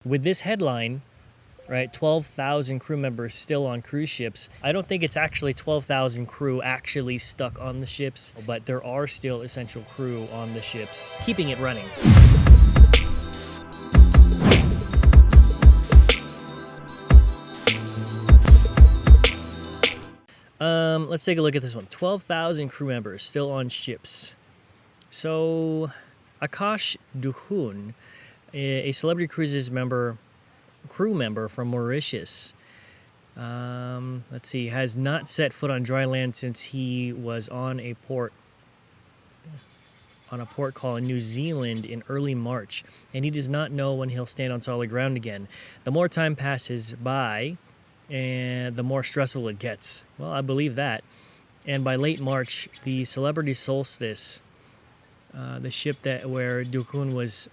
With this headline, right, 12,000 crew members still on cruise ships. I don't think it's actually 12,000 crew actually stuck on the ships, but there are still essential crew on the ships, keeping it running. Let's take a look at this one. 12,000 crew members still on ships. So, Akash Duhun, a Celebrity Cruises crew member from Mauritius, let's see, has not set foot on dry land since he was on a port call in New Zealand in early March, and he does not know when he'll stand on solid ground again. The more time passes by, and the more stressful it gets. Well, I believe that. And by late March, the Celebrity Solstice, the ship where Dukun was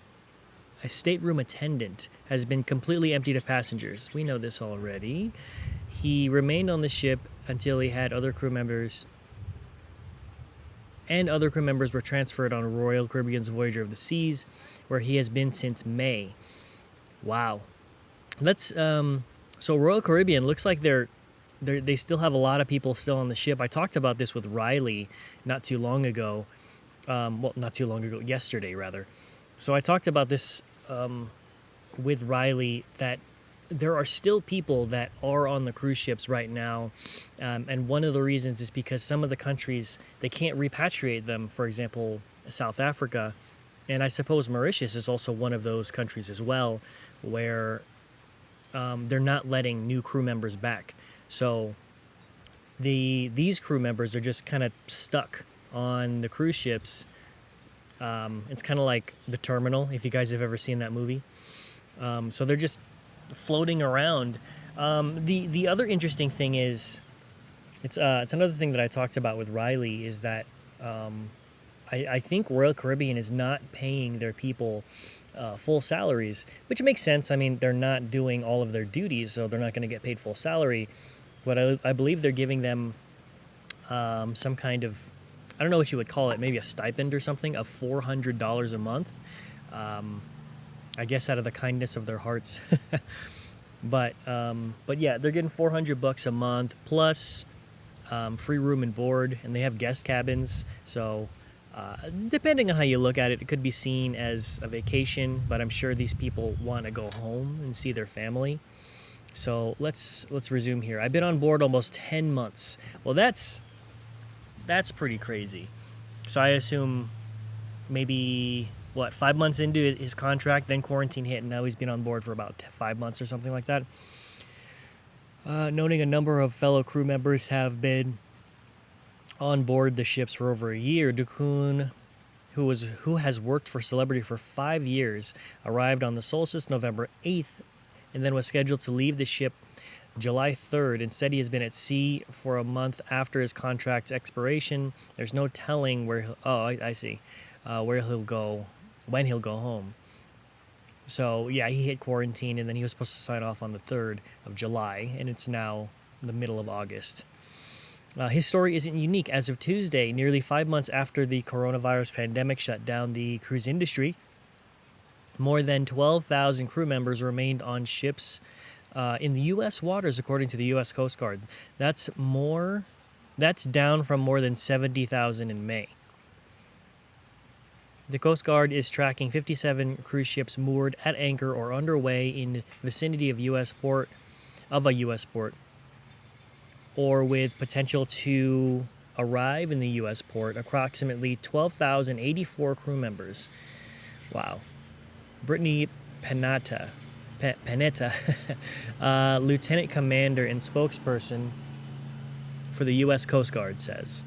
a stateroom attendant, has been completely emptied of passengers. We know this already. He remained on the ship until he had other crew members, and other crew members were transferred on Royal Caribbean's Voyager of the Seas, where he has been since May. Wow. So Royal Caribbean looks like they still have a lot of people still on the ship. I talked about this with Riley not too long ago. Yesterday rather. So I talked about this with Riley, that there are still people that are on the cruise ships right now. And one of the reasons is because some of the countries, they can't repatriate them. For example, South Africa. And I suppose Mauritius is also one of those countries as well, where they're not letting new crew members back. So these crew members are just kind of stuck on the cruise ships. It's kind of like The Terminal, if you guys have ever seen that movie. So they're just floating around. The other interesting thing is, it's another thing that I talked about with Riley, is that I think Royal Caribbean is not paying their people full salaries, which makes sense. I mean, they're not doing all of their duties, so they're not going to get paid full salary. But I believe they're giving them some kind of, I don't know what you would call it, maybe a stipend or something of $400 a month. I guess out of the kindness of their hearts. But yeah, they're getting $400 a month plus free room and board, and they have guest cabins. So depending on how you look at it, it could be seen as a vacation, but I'm sure these people want to go home and see their family. So let's resume here. I've been on board almost 10 months. Well, that's pretty crazy. So I assume maybe 5 months into his contract, then quarantine hit, and now he's been on board for about 5 months or something like that. Noting a number of fellow crew members have been on board the ships for over a year, Dukun, who has worked for Celebrity for 5 years, arrived on the Solstice November 8th, and then was scheduled to leave the ship July 3rd. Instead, he has been at sea for a month after his contract's expiration. There's no telling where where he'll go, when he'll go home. So yeah, he hit quarantine, and then he was supposed to sign off on the 3rd of July, and it's now the middle of August. His story isn't unique. As of Tuesday, nearly 5 months after the coronavirus pandemic shut down the cruise industry, more than 12,000 crew members remained on ships in the U.S. waters, according to the U.S. Coast Guard. That's down from more than 70,000 in May. The Coast Guard is tracking 57 cruise ships moored at anchor or underway in the vicinity of a U.S. port, or with potential to arrive in the U.S. port. Approximately 12,084 crew members. Wow. Brittany Panetta, Lieutenant Commander and spokesperson for the U.S. Coast Guard, says,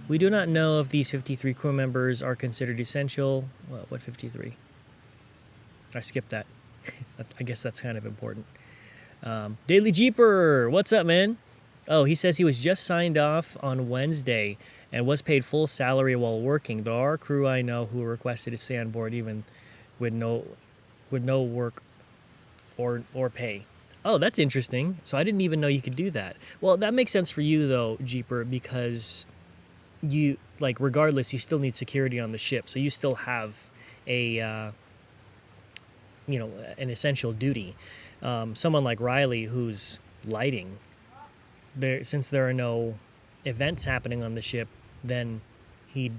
"We do not know if these 53 crew members are considered essential." Well, what 53? I skipped that. I guess that's kind of important. Daily Jeeper, what's up, man? Oh, he says he was just signed off on Wednesday and was paid full salary while working. There are crew I know who requested to stay on board even with no work or pay. Oh, that's interesting. So I didn't even know you could do that. Well, that makes sense for you though, Jeeper, because you, regardless, you still need security on the ship. So you still have a an essential duty. Someone like Riley, who's lighting, since there are no events happening on the ship, then he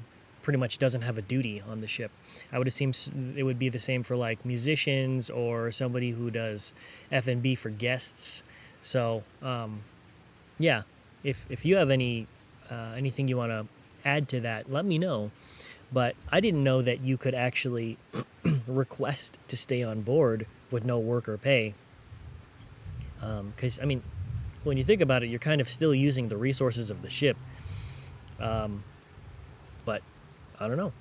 pretty much doesn't have a duty on the ship. I would assume it would be the same for like musicians or somebody who does F&B for guests. So yeah, if you have anything you want to add to that, let me know. But I didn't know that you could actually request to stay on board with no work or pay. Because, I mean, when you think about it, you're kind of still using the resources of the ship. But, I don't know.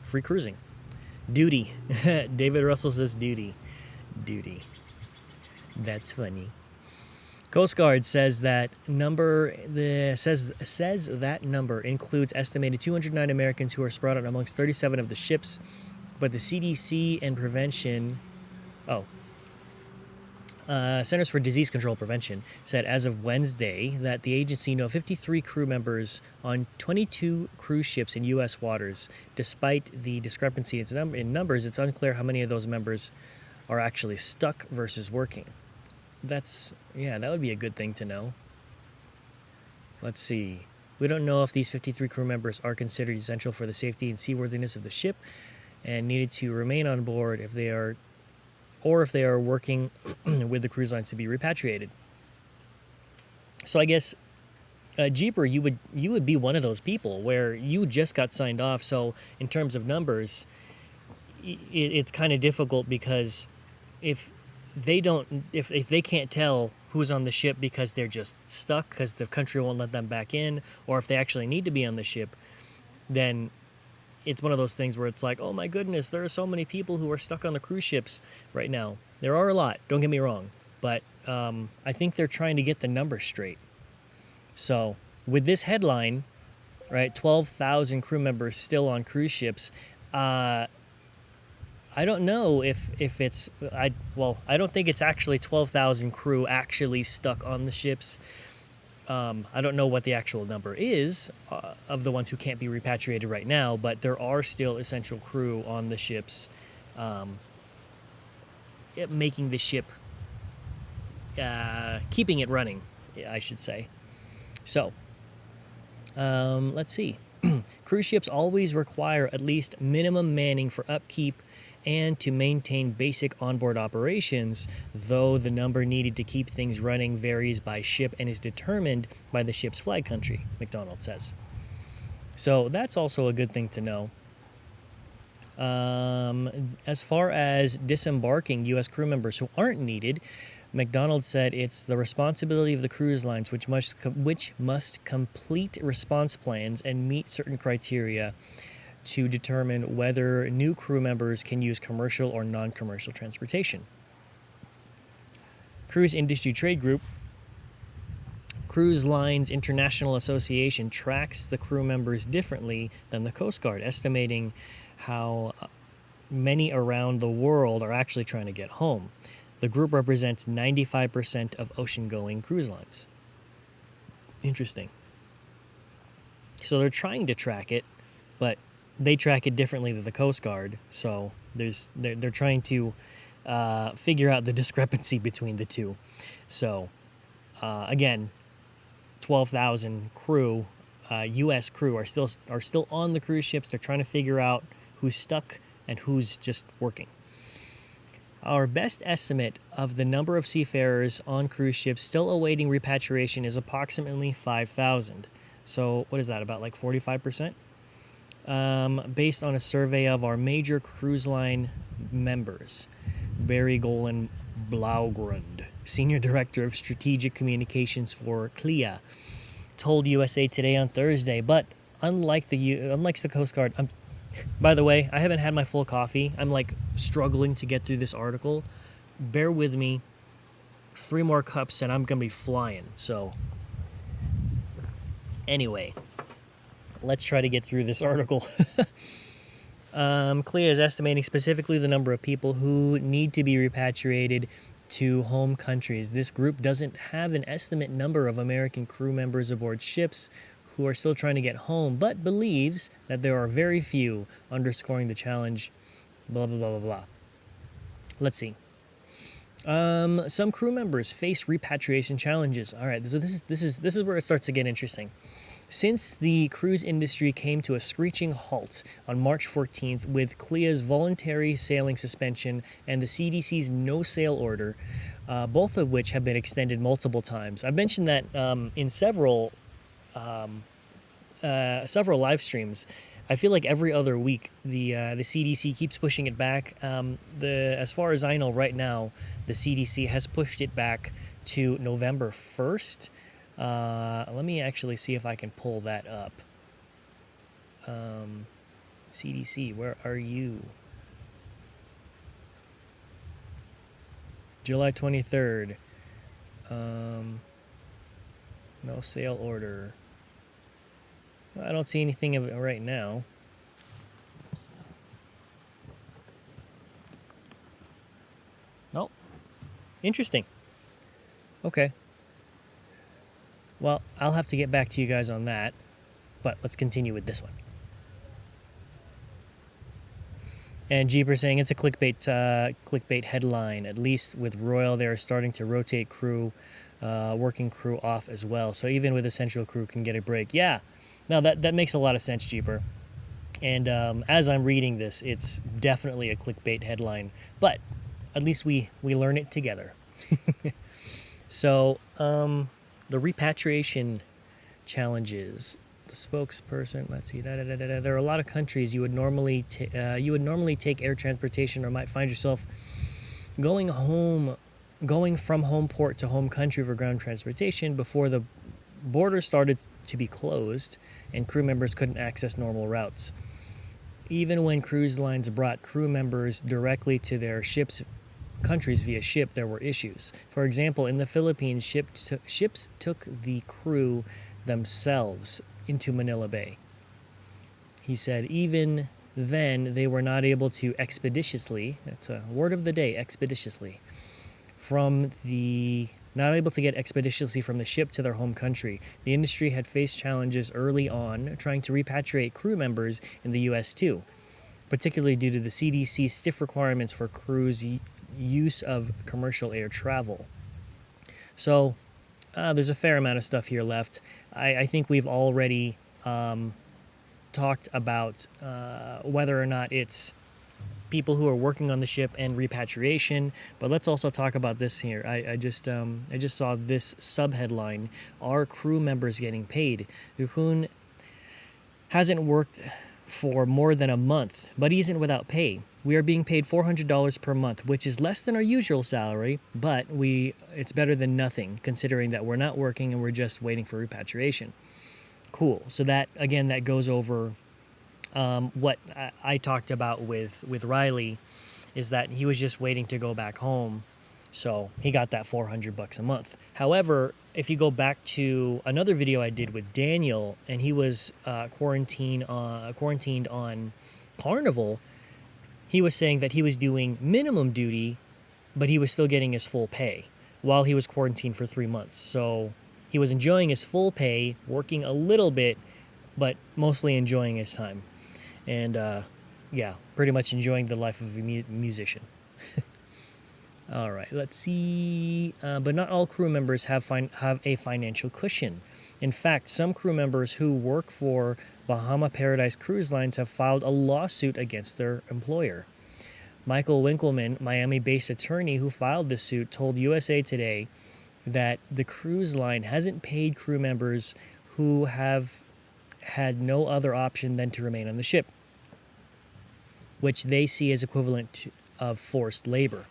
Free cruising. Duty. David Russell says duty. Duty. That's funny. Coast Guard says that number includes estimated 209 Americans who are spread out amongst 37 of the ships, but the CDC and Centers for Disease Control Prevention said as of Wednesday that the agency know 53 crew members on 22 cruise ships in U.S. waters. Despite the discrepancy in numbers, it's unclear how many of those members are actually stuck versus working. That would be a good thing to know. Let's see. We don't know if these 53 crew members are considered essential for the safety and seaworthiness of the ship and needed to remain on board if they are working with the cruise lines to be repatriated. So I guess, Jeeper, you would be one of those people where you just got signed off. So in terms of numbers, it's kind of difficult because if they can't tell who's on the ship because they're just stuck because the country won't let them back in, or if they actually need to be on the ship, then it's one of those things where it's like, oh my goodness, there are so many people who are stuck on the cruise ships right now. There are a lot, don't get me wrong, but I think they're trying to get the numbers straight. So with this headline, right, 12,000 crew members still on cruise ships, I don't know if it's I don't think it's actually 12,000 crew actually stuck on the ships. I don't know what the actual number is of the ones who can't be repatriated right now, but there are still essential crew on the ships, making the ship, keeping it running, I should say. So, let's see. Cruise ships always require at least minimum manning for upkeep and to maintain basic onboard operations, though the number needed to keep things running varies by ship and is determined by the ship's flag country, McDonald says. So that's also a good thing to know. As far as disembarking U.S. crew members who aren't needed, McDonald said it's the responsibility of the cruise lines which must complete response plans and meet certain criteria to determine whether new crew members can use commercial or non-commercial transportation. Cruise Industry Trade Group, Cruise Lines International Association, tracks the crew members differently than the Coast Guard, estimating how many around the world are actually trying to get home. The group represents 95% of ocean-going cruise lines. Interesting. So they're trying to track it, but they track it differently than the Coast Guard. So they're trying to figure out the discrepancy between the two. So again, 12,000 crew, U.S. crew are still on the cruise ships. They're trying to figure out who's stuck and who's just working. Our best estimate of the number of seafarers on cruise ships still awaiting repatriation is approximately 5,000. So what is that, about like 45%? Based on a survey of our major cruise line members. Barry Golan Blaugrund, Senior Director of Strategic Communications for CLIA, told USA Today on Thursday. But unlike the Coast Guard, by the way, I haven't had my full coffee. I'm like struggling to get through this article. Bear with me. 3 more cups and I'm gonna be flying. So anyway, let's try to get through this article. CLIA is estimating specifically the number of people who need to be repatriated to home countries. This group doesn't have an estimate number of American crew members aboard ships who are still trying to get home, but believes that there are very few, underscoring the challenge, blah, blah, blah, blah, blah. let's see. Some crew members face repatriation challenges. All right, so this is where it starts to get interesting. Since the cruise industry came to a screeching halt on March 14th with CLIA's voluntary sailing suspension and the CDC's no-sail order, both of which have been extended multiple times. I've mentioned that in several live streams. I feel like every other week the CDC keeps pushing it back. As far as I know right now, the CDC has pushed it back to November 1st. Let me actually see if I can pull that up. CDC, where are you? July 23rd. No sale order. I don't see anything of it right now. Nope. Interesting. Okay. Well, I'll have to get back to you guys on that, but let's continue with this one. And Jeeper saying it's a clickbait headline. At least with Royal, they're starting to rotate crew, working crew off as well. So even with essential crew can get a break. Yeah. Now, that makes a lot of sense, Jeeper. And as I'm reading this, it's definitely a clickbait headline. But at least we learn it together. So, the repatriation challenges. The spokesperson, let's see. There are a lot of countries you would normally take air transportation, or might find yourself going from home port to home country for ground transportation before the border started to be closed and crew members couldn't access normal routes. Even when cruise lines brought crew members directly to their countries via ship, there were issues. For example, in the Philippines, ships took the crew themselves into Manila Bay. He said even then they were not able to expeditiously, that's a word of the day, expeditiously, not able to get expeditiously from the ship to their home country. The industry had faced challenges early on trying to repatriate crew members in the U.S. too, particularly due to the CDC's stiff requirements for crews' use of commercial air travel. So there's a fair amount of stuff here left. I think we've already talked about whether or not it's people who are working on the ship and repatriation, but let's also talk about this here. I just saw this subheadline: Are crew members getting paid? Yukun hasn't worked for more than a month, but he isn't without pay. We are being paid $400 per month, which is less than our usual salary, but it's better than nothing, considering that we're not working and we're just waiting for repatriation. Cool. So that goes over what I talked about with Riley, is that he was just waiting to go back home, so he got that $400 a month. However, if you go back to another video I did with Daniel, and he was quarantined on Carnival, he was saying that he was doing minimum duty, but he was still getting his full pay while he was quarantined for 3 months. So he was enjoying his full pay, working a little bit, but mostly enjoying his time. And pretty much enjoying the life of a musician. All right, let's see. But not all crew members have a financial cushion. In fact, some crew members who work for Bahama Paradise Cruise Lines have filed a lawsuit against their employer. Michael Winkleman, Miami-based attorney who filed this suit, told USA Today that the cruise line hasn't paid crew members who have had no other option than to remain on the ship, which they see as equivalent of forced labor.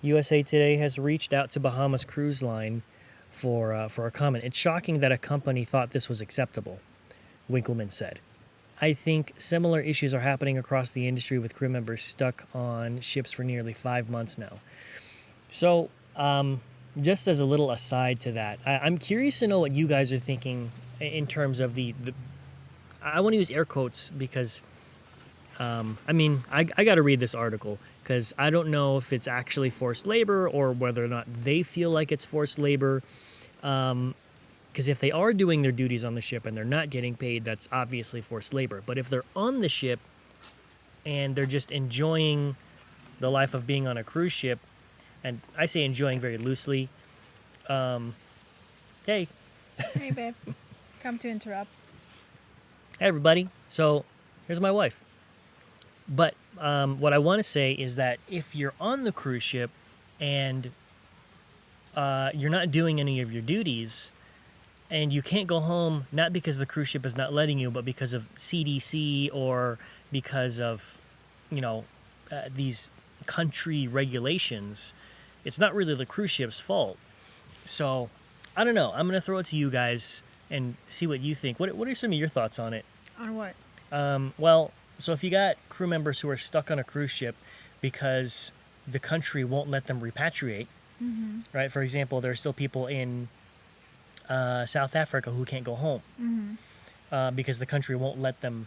USA Today has reached out to Bahamas Cruise Line for a comment. It's shocking that a company thought this was acceptable, Winkleman said. I think similar issues are happening across the industry with crew members stuck on ships for nearly 5 months now. So, just as a little aside to that, I'm curious to know what you guys are thinking in terms of the I want to use air quotes because, I got to read this article because I don't know if it's actually forced labor or whether or not they feel like it's forced labor. Because if they are doing their duties on the ship and they're not getting paid, that's obviously forced labor. But if they're on the ship and they're just enjoying the life of being on a cruise ship, and I say enjoying very loosely. Hey, Hey, babe. Come to interrupt. hey everybody. So here's my wife. But what I want to say is that if you're on the cruise ship and you're not doing any of your duties, and you can't go home, not because the cruise ship is not letting you, but because of CDC or because of, these country regulations, it's not really the cruise ship's fault. So, I don't know. I'm going to throw it to you guys and see what you think. What are some of your thoughts on it? On what? Well, so if you got crew members who are stuck on a cruise ship because the country won't let them repatriate, right? For example, there are still people in South Africa who can't go home because the country won't let them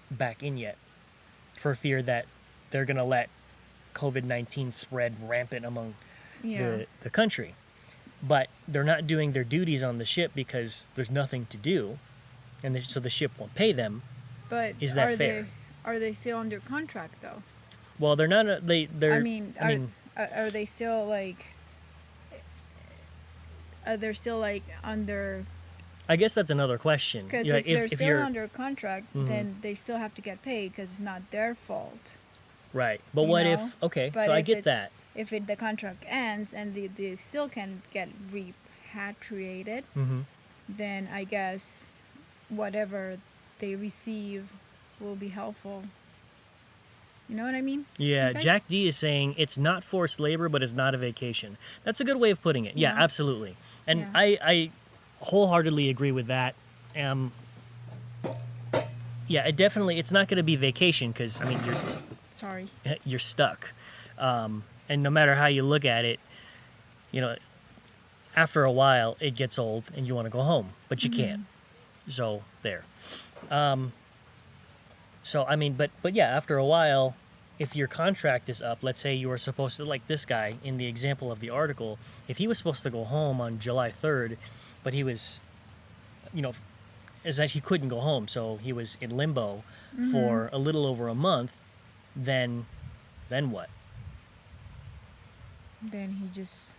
back in yet for fear that they're going to let COVID-19 spread rampant among the country. But they're not doing their duties on the ship because there's nothing to do, and so the ship won't pay them. But is that fair? Are they still under contract though? Well, they're not. Are they still like? They're still like under. I guess that's another question. Because if they're still under contract, then they still have to get paid because it's not their fault. Right, but what if? Okay, so I get that. If the contract ends and they still can get repatriated, then I guess whatever they receive will be helpful. You know what I mean? Yeah, Jack D is saying it's not forced labor, but it's not a vacation. That's a good way of putting it. Yeah, absolutely. And I wholeheartedly agree with that. Yeah, it's not going to be vacation because, you're stuck. And no matter how you look at it, after a while it gets old and you want to go home, but you can't. So there. But yeah, after a while, if your contract is up, let's say you were supposed to, like this guy in the example of the article, if he was supposed to go home on July 3rd, but he was, is that he couldn't go home, so he was in limbo for a little over a month, then what? Then he just...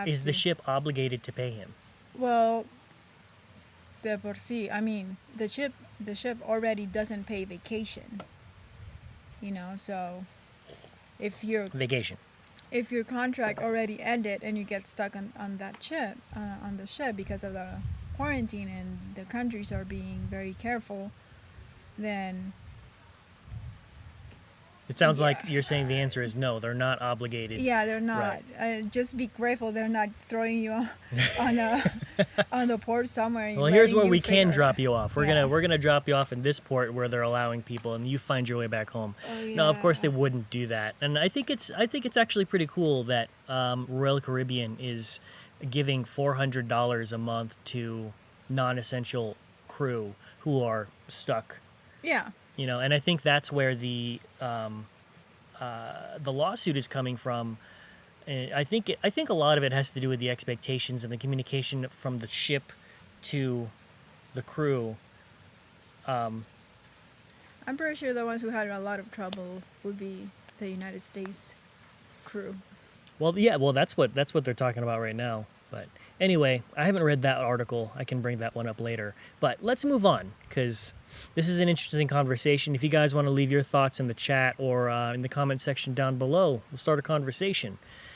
is the ship obligated to pay him? Well, de por sí, the ship already doesn't pay vacation. So if your contract already ended and you get stuck on that ship, on the ship because of the quarantine and the countries are being very careful, then... It sounds like you're saying the answer is no, they're not obligated. Yeah, they're not. Right. Just be grateful they're not throwing you on the port somewhere. Well, here's where we can drop you off. We're gonna drop you off in this port where they're allowing people, and you find your way back home. Oh, yeah. No, of course they wouldn't do that. And I think it's actually pretty cool that Royal Caribbean is giving $400 a month to non-essential crew who are stuck. Yeah. And I think that's where the lawsuit is coming from. I think a lot of it has to do with the expectations and the communication from the ship to the crew. I'm pretty sure the ones who had a lot of trouble would be the United States crew. Well, yeah, that's what they're talking about right now. But anyway, I haven't read that article. I can bring that one up later. But let's move on, because this is an interesting conversation. If you guys want to leave your thoughts in the chat or in the comment section down below, we'll start a conversation.